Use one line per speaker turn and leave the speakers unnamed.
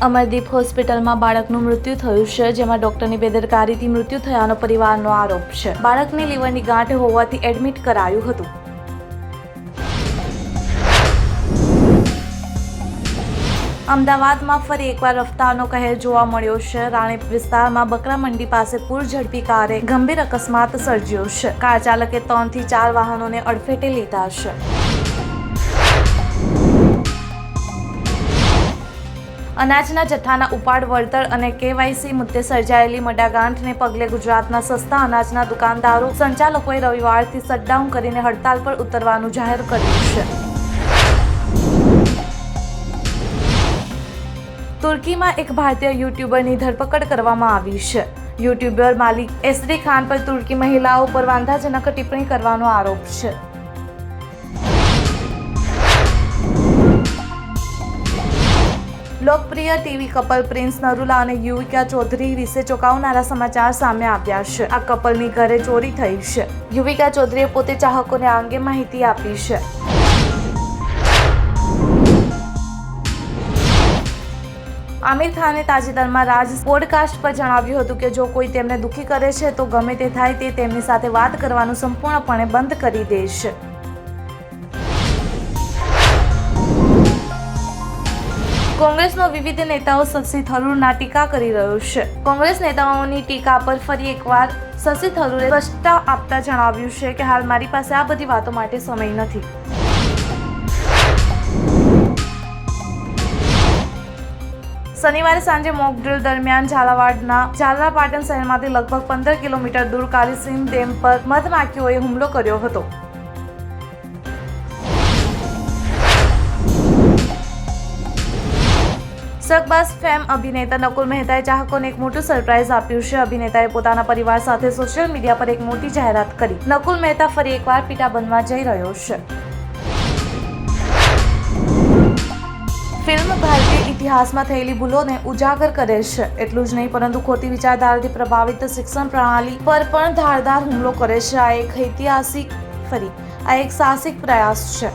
અમરદીપ હોસ્પિટલમાં બાળકનું મૃત્યુ થયું છે, જેમાં ડોક્ટરની બેદરકારીથી મૃત્યુ થયાનો પરિવારનો આરોપ છે. બાળકને લીવરની ગાંઠ હોવાથી એડમિટ કરાયું હતું. અમદાવાદમાં ફરી એકવાર રફતારનો કહેર જોવા મળ્યો છે. રાણીપ વિસ્તારમાં બકરા મંડી પાસે પૂર ઝડપી કારે ગંભીર અકસ્માત સર્જ્યો છે. કાર ચાલકે 3 થી 4 વાહનોને અડફેટે લીધા છે. અનાજના જથ્થાના ઉપાડ વળતર અને KYC મુદ્દે સર્જાયેલી મડાગાંઠને પગલે ગુજરાતના સસ્તા અનાજના દુકાનદારો સંચાલકોએ રવિવારથી શટડાઉન કરીને હડતાલ પર ઉતરવાનું જાહેર કર્યું છે. તુર્કીમાં એક ભારતીય યુટ્યુબરની ધરપકડ કરવામાં આવી છે. યુટ્યુબર માલિક એસડી ખાન પર તુર્કી મહિલાઓ પર વાંધાજનક ટિપ્પણી કરવાનો આરોપ છે. લોકપ્રિય ટીવી કપલ પ્રિન્સ નરૂલા અને યુવિકા ચૌધરી વિશે ચોંકાવનારા સમાચાર સામે આવ્યા છે. આ કપલની ઘરે ચોરી થઈ છે. યુવિકા ચૌધરીએ પોતે ચાહકોને આ અંગે માહિતી આપી છે. આમિર ખાને તાજેતરમાં રાજ પોડકાસ્ટ પર જણાવ્યું હતું કે જો કોઈ તેમને દુઃખી કરે છે તો ગમે તે થાય તે તેમની સાથે વાત કરવાનું સંપૂર્ણપણે બંધ કરી દેશે. કોંગ્રેસનો વિવિધ નેતાઓ શશી થરૂરના ટીકા કરી રહ્યો છે. કોંગ્રેસ નેતાઓની ટીકા પર ફરી એકવાર શશી થરૂરે સ્પષ્ટતા આપતા જણાવ્યું છે કે હાલ મારી પાસે આ બધી વાતો માટે સમય નથી. શનિવારે સાંજે મોક ડ્રીલ દરમિયાન ઝાલાવાડના ઝાલાપાટણ શહેરમાંથી લગભગ 15 કિલોમીટર દૂર કાલીસીમ ડેમ પર મધમાખીઓએ હુમલો કર્યો હતો. શકબાઝ ફેમ અભિનેતા નકુલ મહેતાએ ચાહકોને એક મોટું સરપ્રાઇઝ આપ્યું છે. અભિનેતાએ પોતાના પરિવાર સાથે સોશિયલ મીડિયા પર એક મોટી જાહેરાત કરી. નકુલ મહેતા ફરી એકવાર પિતા બનવા જઈ રહ્યો છે. ફિલ્મ ભારતીય ઇતિહાસમાં થયેલી ભૂલોને ઉજાગર કરે છે. એટલું જ નહીં પરંતુ ખોટી વિચારધારાથી પ્રભાવિત શિક્ષણ પ્રણાલી પર પણ ધારદાર હુમલો કરે છે. આ એક સાહસિક પ્રયાસ છે.